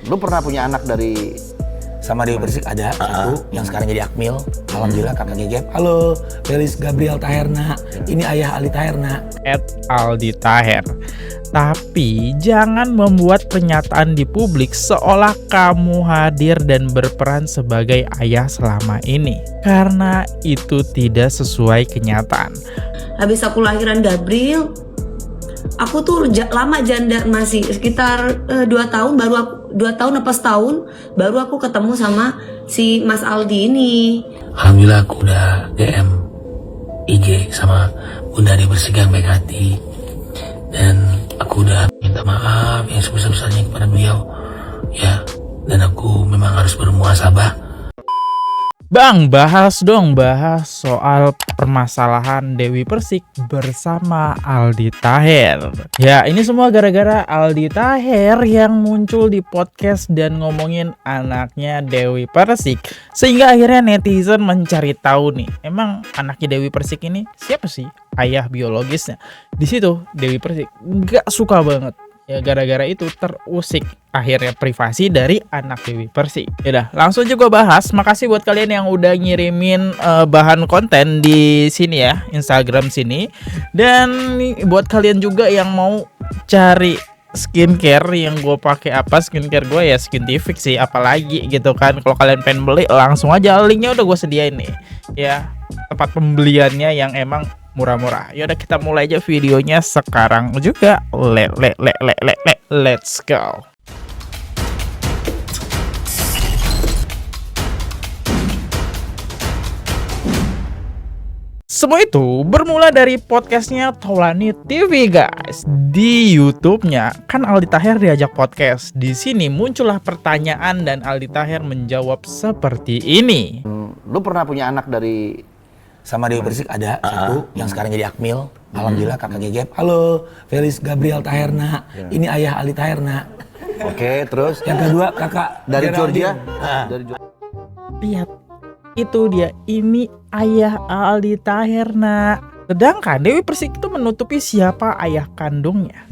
Lu pernah punya anak dari sama Dewi Persik ada satu yang sekarang jadi Akmil. Alhamdulillah kakak Gegep. Halo, Felis Gabriel Taherna. Ini ayah Ali Taherna. Aldi Taher. Tapi jangan membuat pernyataan di publik seolah kamu hadir dan berperan sebagai ayah selama ini, karena itu tidak sesuai kenyataan. Habis aku lahiran Gabriel, aku tuh lama janda, masih sekitar 2 tahun, baru aku 2 tahun apa setahun baru aku ketemu sama si Mas Aldi ini. Alhamdulillah aku udah DM IG sama Bunda Dewi Persik yang baik hati, dan aku udah minta maaf yang sebesar-besarnya kepada beliau ya, dan aku memang harus bermuhasabah. Bang, bahas soal permasalahan Dewi Persik bersama Aldi Taher. Ya, ini semua gara-gara Aldi Taher yang muncul di podcast dan ngomongin anaknya Dewi Persik. Sehingga akhirnya netizen mencari tahu nih, emang anaknya Dewi Persik ini siapa sih ayah biologisnya? Di situ Dewi Persik nggak suka banget. Ya gara-gara itu terusik akhirnya privasi dari anak Dewi Persik. Yaudah, langsung juga bahas. Makasih buat kalian yang udah ngirimin bahan konten di sini ya, Instagram sini. Dan buat kalian juga yang mau cari skincare, yang gue pakai apa skincare gue ya Skintific sih, apalagi gitu kan. Kalau kalian pengen beli langsung aja, linknya udah gue sediain nih ya, tempat pembeliannya yang emang murah-murah. Yaudah, kita mulai aja videonya sekarang juga. Let's go. Semua itu bermula dari podcastnya Taulani TV guys. Di YouTube-nya kan Aldi Taher diajak podcast. Di sini muncullah pertanyaan dan Aldi Taher menjawab seperti ini. Lu pernah punya anak dari Sama Dewi Persik ada satu yang sekarang jadi Akmil. Alhamdulillah kakak Gegep. Halo, Felis Gabriel Taherna. Ini ayah Ali Taherna. Oke, terus Yang kedua kakak dari Georgia. Dari Lihat, itu dia, ini ayah Aldi Taherna. Sedangkan Dewi Persik itu menutupi siapa ayah kandungnya.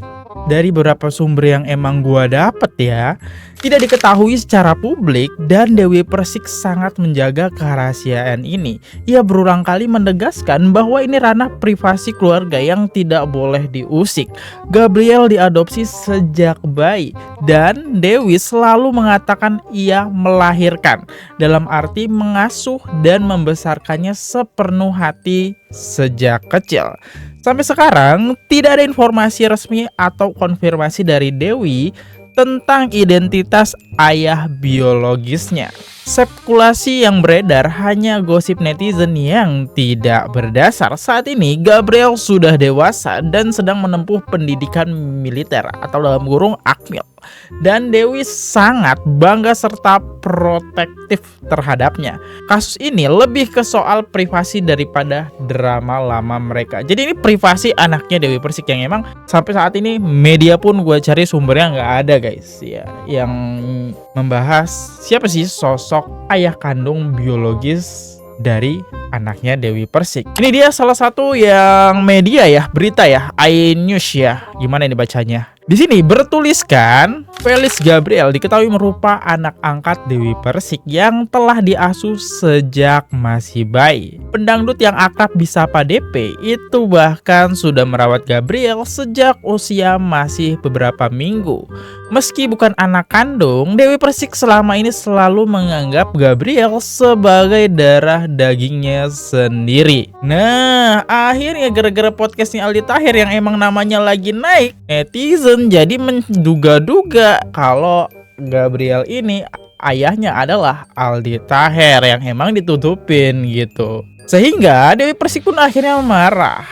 Dari beberapa sumber yang emang gua dapet ya, tidak diketahui secara publik dan Dewi Persik sangat menjaga kerahasiaan ini. Ia berulang kali menegaskan bahwa ini ranah privasi keluarga yang tidak boleh diusik. Gabriel diadopsi sejak bayi dan Dewi selalu mengatakan ia melahirkan, dalam arti mengasuh dan membesarkannya sepenuh hati sejak kecil. Sampai sekarang tidak ada informasi resmi atau konfirmasi dari Dewi tentang identitas ayah biologisnya. Spekulasi yang beredar hanya gosip netizen yang tidak berdasar. Saat ini Gabriel sudah dewasa dan sedang menempuh pendidikan militer atau dalam kurung Akmil. Dan Dewi sangat bangga serta protektif terhadapnya. Kasus ini lebih ke soal privasi daripada drama lama mereka. Jadi ini privasi anaknya Dewi Persik yang emang sampai saat ini media pun gue cari sumbernya nggak ada guys ya, yang membahas siapa sih sosok ayah kandung biologis dari anaknya Dewi Persik. Ini dia salah satu yang media ya, berita ya, iNews ya. Gimana ini bacanya? Di sini bertuliskan Felis Gabriel diketahui merupakan anak angkat Dewi Persik yang telah diasuh sejak masih bayi. Pendangdut yang akrab disapa DP itu bahkan sudah merawat Gabriel sejak usia masih beberapa minggu. Meski bukan anak kandung, Dewi Persik selama ini selalu menganggap Gabriel sebagai darah dagingnya sendiri. Nah, akhirnya gara-gara podcastnya Aldi Taher yang emang namanya lagi naik, netizen jadi menduga-duga kalau Gabriel ini ayahnya adalah Aldi Taher yang emang ditutupin gitu. Sehingga Dewi Persik pun akhirnya marah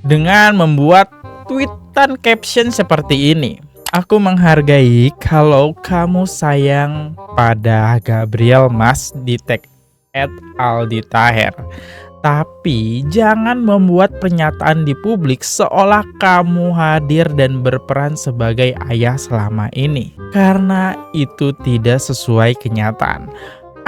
dengan membuat tweetan caption seperti ini. Aku menghargai kalau kamu sayang pada Gabriel mas, di tag @Aldi Taher. Tapi jangan membuat pernyataan di publik seolah kamu hadir dan berperan sebagai ayah selama ini, karena itu tidak sesuai kenyataan.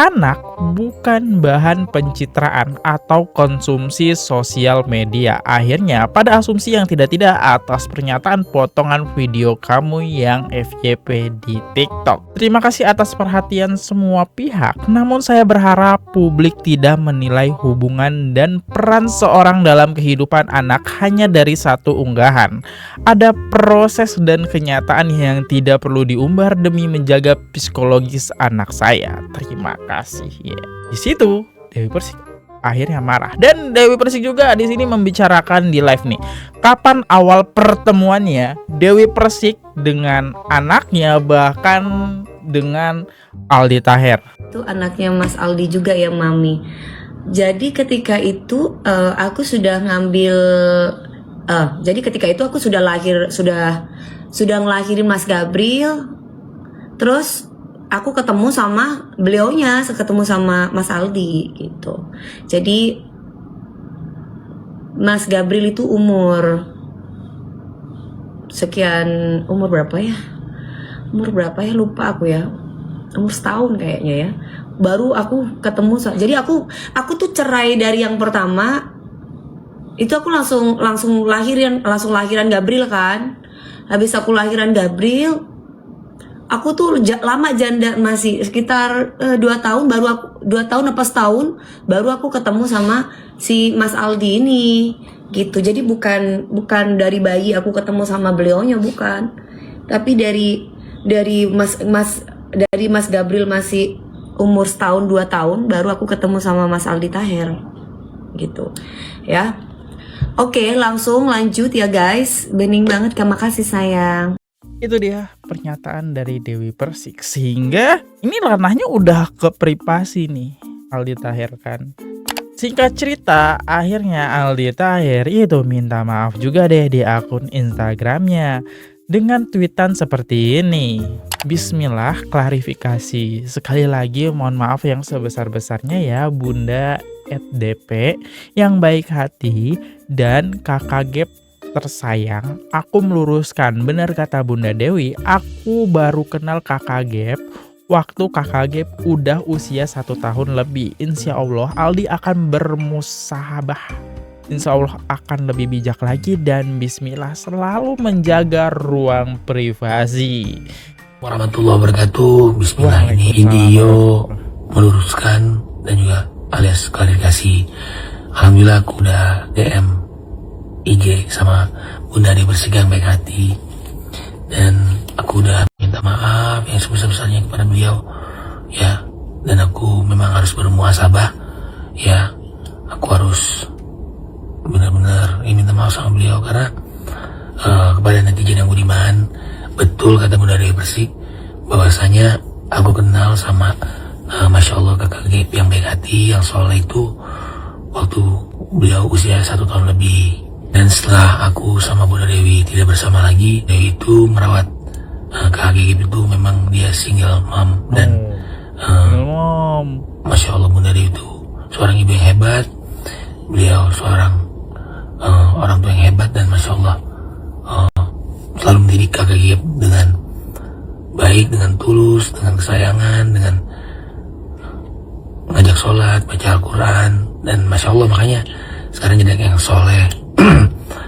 anak bukan bahan pencitraan atau konsumsi sosial media. Akhirnya pada asumsi yang tidak-tidak atas pernyataan potongan video kamu yang FYP di TikTok. Terima kasih atas perhatian semua pihak, namun saya berharap publik tidak menilai hubungan dan peran seorang dalam kehidupan anak hanya dari satu unggahan. Ada proses dan kenyataan yang tidak perlu diumbar demi menjaga psikologis anak saya. Terima kasih. Ya. Di situ Dewi Persik akhirnya marah, dan Dewi Persik juga di sini membicarakan di live nih kapan awal pertemuannya Dewi Persik dengan anaknya, bahkan dengan Aldi Taher. Itu anaknya Mas Aldi juga ya, Mami. Jadi ketika itu aku sudah ngambil jadi ketika itu aku sudah ngelahirin Mas Gabriel. Terus aku ketemu sama beliaunya, ketemu sama Mas Aldi gitu. Jadi Mas Gabriel itu umur sekian, umur berapa ya lupa aku ya, umur setahun kayaknya ya. Baru aku ketemu, jadi aku tuh cerai dari yang pertama itu, aku langsung lahiran Gabriel kan. Habis aku lahiran Gabriel, aku tuh lama janda, masih sekitar 2 tahun, baru 2 tahun apa setahun baru aku ketemu sama si Mas Aldi ini gitu. Jadi bukan dari bayi aku ketemu sama beliaunya, bukan, tapi dari Mas Gabriel masih umur setahun 2 tahun baru aku ketemu sama Mas Aldi Taher gitu ya. Oke, langsung lanjut ya guys. Bening banget, terima kasih sayang. Itu dia pernyataan dari Dewi Persik, sehingga ini ranahnya udah ke privasi nih Aldi Taher kan. Singkat cerita, akhirnya Aldi Taher itu minta maaf juga deh di akun Instagramnya dengan tweetan seperti ini. Bismillah, klarifikasi. Sekali lagi mohon maaf yang sebesar-besarnya ya Bunda @dp yang baik hati dan kakak Gap tersayang. Aku meluruskan, benar kata Bunda Dewi, aku baru kenal kakak Gap waktu kakak Gap udah usia 1 tahun lebih. Insya Allah Aldi akan bermusahabah, insya Allah akan lebih bijak lagi, dan bismillah selalu menjaga ruang privasi. Warahmatullahi wabarakatuh. Bismillah, ini video meluruskan dan juga alias klarifikasi. Alhamdulillah aku udah DM IG sama Bunda Dewi Persik yang baik hati, dan aku udah minta maaf yang sebesar-besarnya kepada beliau ya, dan aku memang harus bermuhasabah ya. Aku harus benar-benar minta maaf sama beliau karena kepada netizen yang budiman. Betul kata Bunda Dewi Persik bahwasanya aku kenal sama Masya Allah kakak Gap yang baik hati, yang soleh itu waktu beliau usia 1 tahun lebih. Dan setelah aku sama Bunda Dewi tidak bersama lagi, Dewi itu merawat kakak Gap itu memang dia single mom, dan Masya Allah Bunda Dewi itu seorang ibu yang hebat. Beliau seorang orang tua yang hebat, dan Masya Allah selalu mendidik kakak Gap dengan baik, dengan tulus, dengan kesayangan, dengan ngajak sholat, baca Al-Quran, dan Masya Allah makanya sekarang jadi yang soleh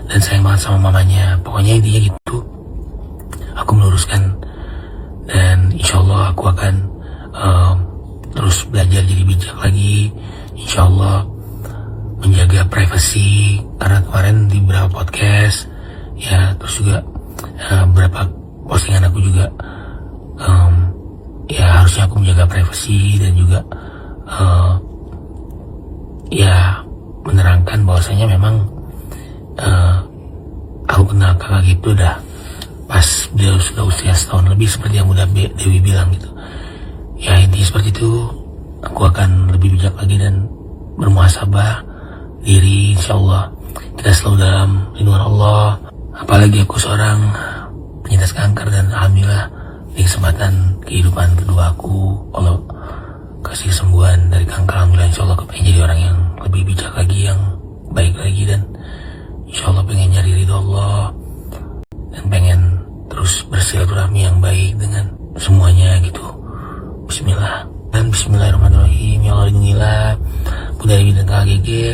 dan sayang banget sama mamanya. Pokoknya intinya gitu. Aku meluruskan, dan insya Allah aku akan terus belajar jadi bijak lagi, insya Allah menjaga privasi, karena kemarin di beberapa podcast ya, terus juga beberapa postingan aku juga ya harusnya aku menjaga privasi, dan juga ya menerangkan bahwasanya memang aku kenal kakak gitu udah pas dia sudah usia 1 tahun lebih, seperti yang udah Dewi bilang gitu ya. Intinya seperti itu. Aku akan lebih bijak lagi dan bermuhasabah diri, insyaallah kita selalu dalam lindungan Allah. Apalagi aku seorang penyintas kanker, dan alhamdulillah di kesempatan kehidupan kedua aku Allah kasih kesembuhan dari kanker. Alhamdulillah, insyaallah aku pengen jadi orang yang lebih bijak lagi, yang baik lagi, dan insyaallah pengen nyari ridho Allah, dan pengen terus bersilaturahmi yang baik dengan semuanya gitu. Bismillah. Dan bismillahirrahmanirrahim. Ya Allah lindungilah Bunda Dewi dan Kakak Gege.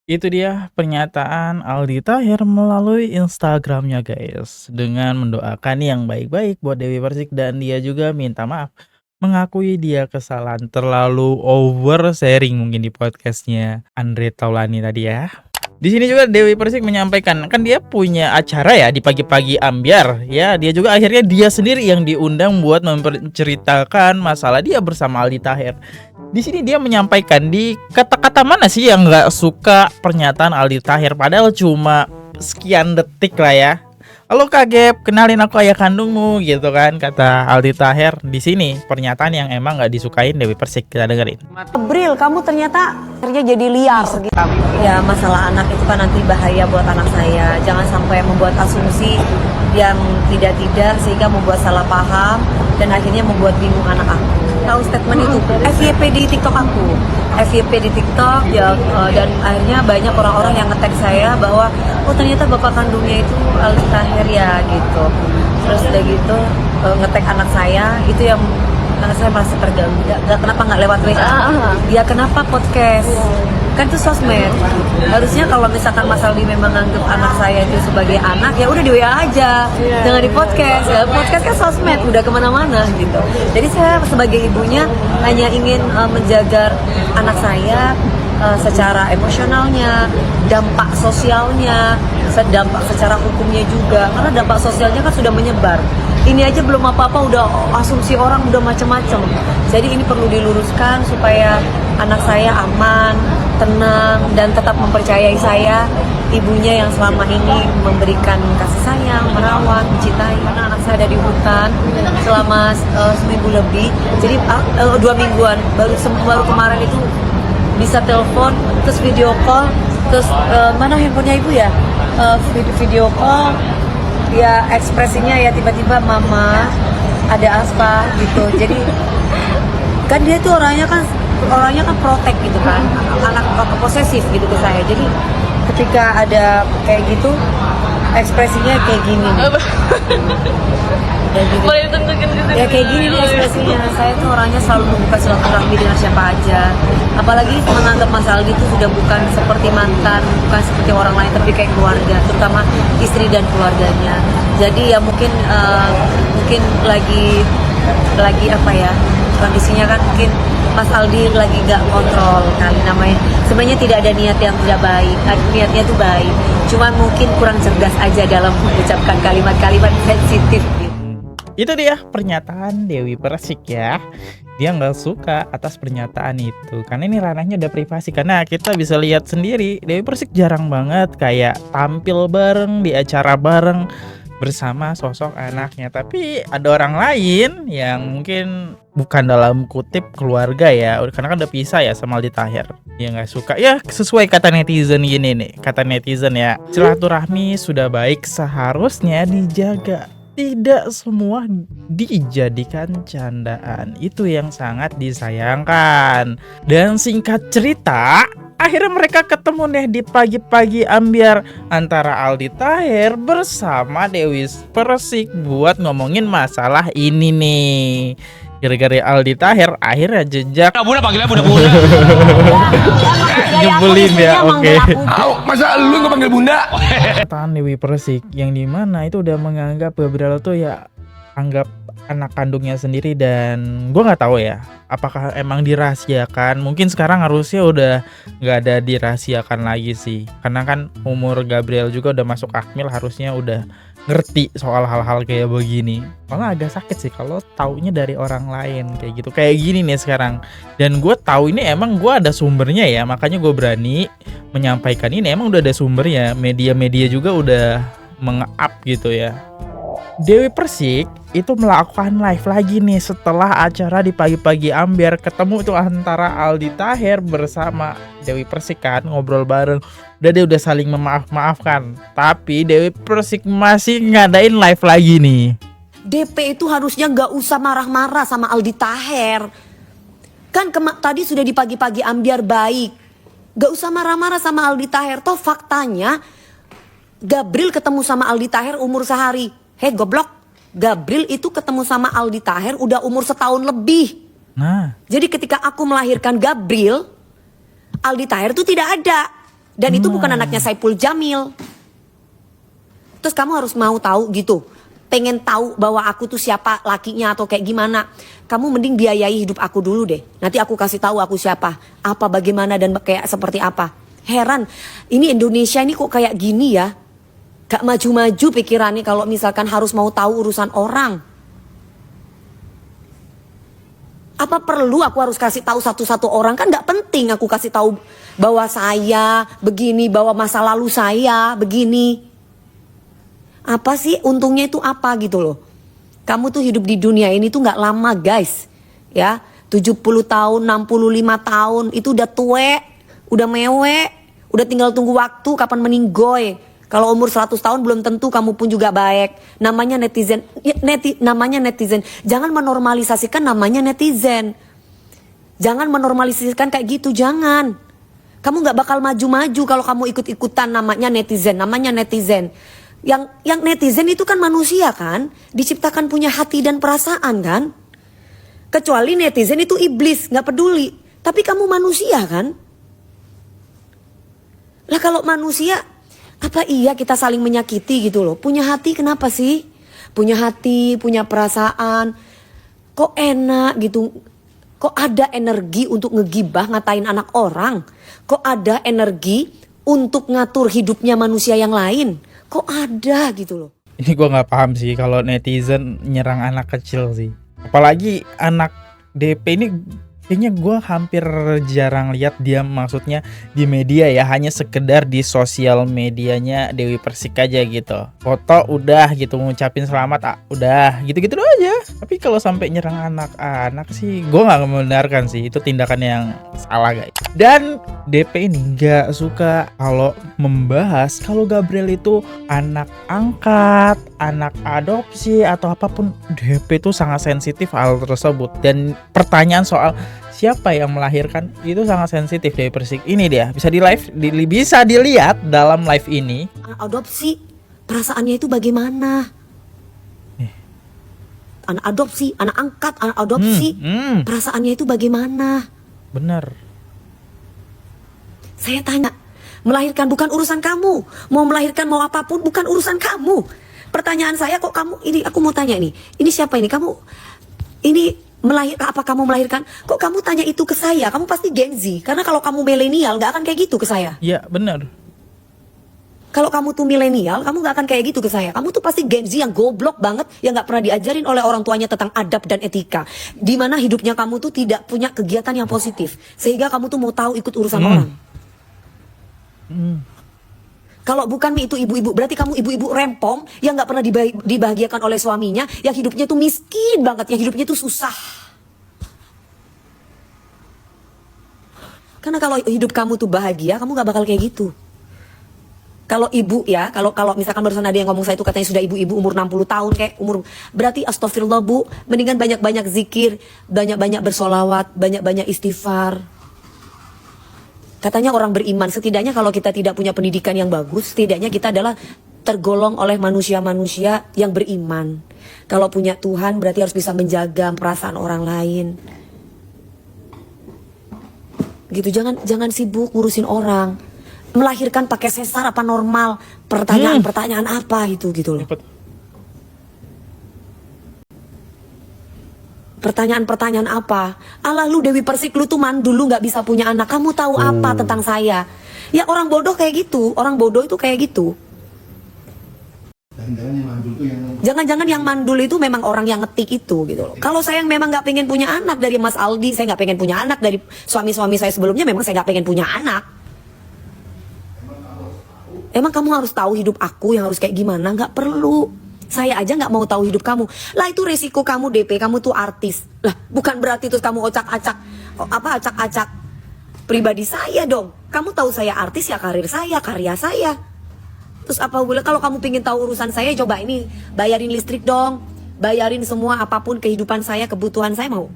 Itu dia pernyataan Aldi Taher melalui Instagramnya guys, dengan mendoakan yang baik-baik buat Dewi Persik, dan dia juga minta maaf, mengakui dia kesalahan terlalu over sharing mungkin di podcastnya Andre Taulani tadi ya. Di sini juga Dewi Persik menyampaikan, kan dia punya acara ya di pagi-pagi ambiar ya, dia juga akhirnya dia sendiri yang diundang buat menceritakan masalah dia bersama Aldi Taher. Di sini dia menyampaikan, di kata-kata mana sih yang nggak suka pernyataan Aldi Taher, padahal cuma sekian detik lah ya. Halo Kak Gep, kenalin aku ayah kandungmu gitu kan, kata Aldi Taher. Di sini pernyataan yang emang nggak disukain Dewi Persik, kita dengerin. Bril, kamu ternyata akhirnya jadi liar gitu. Ya masalah anak itu kan nanti bahaya buat anak saya. Jangan sampai membuat asumsi yang tidak-tidak sehingga membuat salah paham dan akhirnya membuat bingung anak aku. Tahu statement itu? FYP di TikTok aku. FYP di TikTok ya, dan akhirnya banyak orang-orang yang nge-tag saya bahwa oh ternyata bapak kandungnya itu Aldi Taher ya gitu. Terus udah gitu nge-tag anak saya, itu yang anak saya merasa terganggu. Kenapa nggak lewat WA? Ya kenapa podcast? Kan itu sosmed. Harusnya kalau misalkan Mas Aldi memang nganggep anak saya itu sebagai anak, ya udah di WA aja, jangan di podcast. Ya, podcast kan sosmed, udah kemana-mana gitu. Jadi saya sebagai ibunya hanya ingin menjaga anak saya secara emosionalnya, dampak sosialnya, dampak secara hukumnya juga. Karena dampak sosialnya kan sudah menyebar. Ini aja belum apa-apa udah asumsi orang udah macam-macam. Jadi ini perlu diluruskan supaya anak saya aman, tenang, dan tetap mempercayai saya, ibunya yang selama ini memberikan kasih sayang, merawat, mencintai. Karena anak saya ada di hutan selama seminggu lebih, jadi 2 mingguan, baru kemarin itu bisa telepon, terus video call, terus mana handphonenya ibu ya, video call, ya ekspresinya ya tiba-tiba mama ada apa gitu. Jadi kan dia tuh orangnya kan protek gitu kan, anak posesif gitu ke saya. Jadi ketika ada kayak gitu ekspresinya kayak gini nih. Ya kayak gini nih ekspresinya. Saya tuh orangnya selalu membuka silaturahmi dengan siapa aja. Apalagi menganggap Mas Aldi itu sudah bukan seperti mantan, bukan seperti orang lain, tapi kayak keluarga, terutama istri dan keluarganya. Jadi ya mungkin lagi apa ya, kondisinya kan mungkin Mas Aldi lagi gak kontrol kali namanya. Sebenarnya tidak ada niat yang tidak baik, niatnya tuh baik, cuman mungkin kurang cerdas aja dalam mengucapkan kalimat-kalimat sensitif gitu. Itu dia pernyataan Dewi Persik ya. Dia nggak suka atas pernyataan itu, karena ini ranahnya udah privasi. Karena kita bisa lihat sendiri, Dewi Persik jarang banget kayak tampil bareng di acara bareng bersama sosok anaknya. Tapi ada orang lain yang mungkin bukan dalam kutip keluarga ya, karena kan udah pisah ya sama Aldi Taher, ya nggak suka ya. Sesuai kata netizen gini nih, kata netizen ya, silaturahmi sudah baik seharusnya dijaga, tidak semua dijadikan candaan. Itu yang sangat disayangkan. Dan singkat cerita, akhirnya mereka ketemu deh di pagi-pagi ambiar antara Aldi Taher bersama Dewi Persik buat ngomongin masalah ini nih. Gara-gara Aldi Taher akhirnya jejak Bunda panggilnya Bunda. nyebelin ya, oke. Masa lu nggak panggil Bunda? Pernyataan Dewi Persik yang dimana itu udah menganggap Gabriel tuh ya anggap anak kandungnya sendiri, dan gue nggak tahu ya apakah emang dirahasiakan. Mungkin sekarang harusnya udah nggak ada dirahasiakan lagi sih, karena kan umur Gabriel juga udah masuk akmil, harusnya udah ngerti soal hal-hal kayak begini. Malah agak sakit sih kalau taunya dari orang lain kayak gitu, kayak gini nih sekarang. Dan gue tahu ini emang gue ada sumbernya ya, makanya gue berani menyampaikan ini. Emang udah ada sumbernya, media-media juga udah menge-up gitu ya. Dewi Persik itu melakukan live lagi nih setelah acara di pagi-pagi ambiar, ketemu tuh antara Aldi Taher bersama Dewi Persik kan, ngobrol bareng. Dia udah saling memaaf-maafkan, tapi Dewi Persik masih ngadain live lagi nih. DP itu harusnya gak usah marah-marah sama Aldi Taher. Kan tadi sudah di pagi-pagi ambiar baik. Gak usah marah-marah sama Aldi Taher. Toh faktanya Gabriel ketemu sama Aldi Taher umur sehari. Hei goblok, Gabriel itu ketemu sama Aldi Taher udah umur setahun lebih. Nah, Jadi ketika aku melahirkan Gabriel, Aldi Taher itu tidak ada. Dan itu bukan anaknya Saipul Jamil. Terus kamu harus mau tahu gitu. Pengen tahu bahwa aku tuh siapa lakinya atau kayak gimana. Kamu mending biayai hidup aku dulu deh. Nanti aku kasih tahu aku siapa. Apa, bagaimana, dan kayak seperti apa. Heran, ini Indonesia ini kok kayak gini ya. Gak maju-maju pikirannya kalau misalkan harus mau tahu urusan orang. Apa perlu aku harus kasih tahu satu-satu orang? Kan gak penting aku kasih tahu bahwa saya begini, bahwa masa lalu saya begini. Apa sih untungnya itu apa gitu loh. Kamu tuh hidup di dunia ini tuh gak lama guys. Ya, 70 tahun, 65 tahun itu udah tuwe, udah mewek, udah tinggal tunggu waktu kapan meninggoy. Kalau umur 100 tahun belum tentu kamu pun juga baik. Namanya netizen, namanya netizen. Jangan menormalisasikan namanya netizen. Jangan menormalisasikan kayak gitu, jangan. Kamu gak bakal maju-maju kalau kamu ikut-ikutan namanya netizen, Yang netizen itu kan manusia kan, diciptakan punya hati dan perasaan kan. Kecuali netizen itu iblis, gak peduli. Tapi kamu manusia kan. Lah kalau manusia, apa iya kita saling menyakiti gitu loh. Punya hati kenapa sih? Punya hati, punya perasaan. Kok enak gitu. Kok ada energi untuk ngegibah ngatain anak orang. Kok ada energi untuk ngatur hidupnya manusia yang lain. Kok ada gitu loh. ini gue nggak paham sih kalau netizen nyerang anak kecil sih. Apalagi anak DP ini kayaknya gue hampir jarang lihat dia maksudnya di media ya. Hanya sekedar di sosial medianya Dewi Persik aja gitu. Foto udah gitu, ngucapin selamat udah gitu-gitu doang aja. Tapi kalau sampai nyerang anak-anak sih gue nggak membenarkan sih. Itu tindakan yang salah guys. Dan DP ini nggak suka kalau membahas kalau Gabriel itu anak angkat, anak adopsi atau apapun. DP itu sangat sensitif hal tersebut. Dan pertanyaan soal siapa yang melahirkan itu sangat sensitif dari Persik. Ini dia bisa di live, bisa dilihat dalam live ini. Anak adopsi perasaannya itu bagaimana? Anak adopsi, anak angkat, anak adopsi perasaannya itu bagaimana? Bener. Saya tanya, melahirkan bukan urusan kamu. Mau melahirkan mau apapun bukan urusan kamu. Pertanyaan saya kok kamu ini, aku mau tanya nih. Ini siapa ini? Kamu ini apa kamu melahirkan? Kok kamu tanya itu ke saya? Kamu pasti Gen Z. Karena kalau kamu milenial gak akan kayak gitu ke saya. Iya bener. Kalau kamu tuh milenial, kamu gak akan kayak gitu ke saya. Kamu tuh pasti Gen Z yang goblok banget, yang gak pernah diajarin oleh orang tuanya tentang adab dan etika. Dimana hidupnya kamu tuh tidak punya kegiatan yang positif. Sehingga kamu tuh mau tahu ikut urusan orang. Kalau bukan itu ibu-ibu, berarti kamu ibu-ibu rempong yang gak pernah dibahagiakan oleh suaminya, yang hidupnya tuh miskin banget, yang hidupnya tuh susah. Karena kalau hidup kamu tuh bahagia, kamu gak bakal kayak gitu. Kalau ibu ya, kalau misalkan barusan ada yang ngomong saya itu katanya sudah ibu-ibu umur 60 tahun kayak umur, berarti astagfirullah bu, mendingan banyak-banyak zikir, banyak-banyak bersolawat, banyak-banyak istighfar. Katanya orang beriman, setidaknya kalau kita tidak punya pendidikan yang bagus, setidaknya kita adalah tergolong oleh manusia-manusia yang beriman. Kalau punya Tuhan berarti harus bisa menjaga perasaan orang lain. Gitu, jangan sibuk ngurusin orang. Melahirkan pakai sesar apa normal? Pertanyaan-pertanyaan apa gitu loh. Pertanyaan-pertanyaan apa? Alah lu Dewi Persik, lu tuh mandul, lu gak bisa punya anak. Kamu tahu apa tentang saya? Ya orang bodoh kayak gitu. Orang bodoh itu kayak gitu. Jangan-jangan yang mandul itu memang orang yang ngetik itu gitu loh. Kalau saya yang memang gak pengen punya anak dari Mas Aldi, saya gak pengen punya anak dari suami-suami saya sebelumnya, memang saya gak pengen punya anak. Emang kamu harus tahu hidup aku yang harus kayak gimana? Gak perlu. Saya aja gak mau tahu hidup kamu. Lah itu resiko kamu DP, kamu tuh artis. Lah bukan berarti terus kamu acak-acak pribadi saya dong. Kamu tahu saya artis ya, karir saya, karya saya. Terus apa boleh kalau kamu pengen tahu urusan saya, coba ini bayarin listrik dong. Bayarin semua apapun kehidupan saya, kebutuhan saya mau.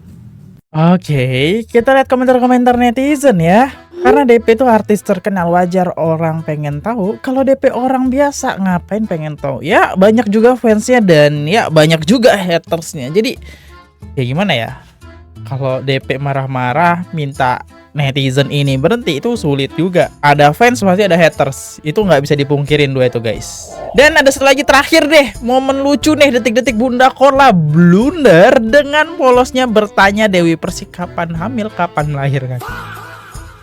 Oke, kita lihat komentar-komentar netizen ya. Karena DP itu artis terkenal, wajar orang pengen tahu. Kalau DP orang biasa ngapain pengen tahu? Ya banyak juga fansnya dan ya banyak juga hatersnya. Jadi ya gimana ya? Kalau DP marah-marah minta netizen ini berhenti itu sulit juga. Ada fans pasti ada haters. Itu nggak bisa dipungkirin dua itu guys. Dan ada satu lagi terakhir deh, momen lucu nih, detik-detik Bunda Korla blunder dengan polosnya bertanya Dewi Persik kapan hamil, kapan melahirkan.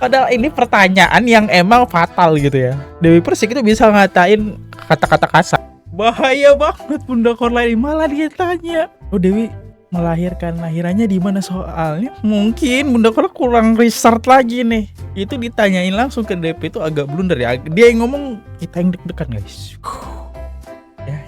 Padahal ini pertanyaan yang emang fatal gitu ya. Dewi Persik itu bisa ngatain kata-kata kasar. Bahaya banget Bunda Korla ini, malah dia tanya, "Oh Dewi melahirkan lahirannya di mana?" Soalnya mungkin Bunda Korla kurang research lagi nih. Itu ditanyain langsung ke DP itu agak blunder ya. Dia yang ngomong, kita yang deg-degan guys.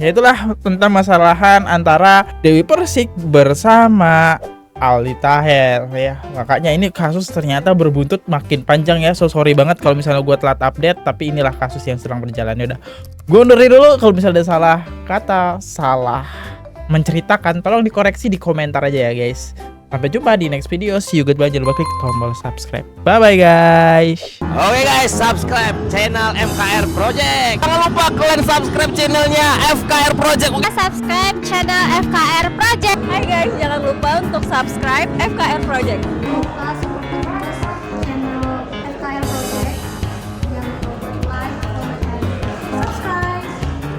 Ya itulah tentang masalahan antara Dewi Persik bersama Aldi Taher ya. Makanya ini kasus ternyata berbuntut makin panjang ya. So sorry banget kalau misalnya gue telat update, tapi inilah kasus yang sedang berjalan. Ya udah, gue undur diri dulu. Kalau misalnya ada salah kata, salah menceritakan, tolong dikoreksi di komentar aja ya guys. Sampai jumpa di next video. See you, goodbye. Jangan lupa klik tombol subscribe. Bye bye guys. Oke guys, subscribe channel FKR Project. Jangan lupa kalian subscribe channelnya FKR Project. Subscribe channel FKR Project. Hai guys, jangan lupa untuk subscribe FKR Project.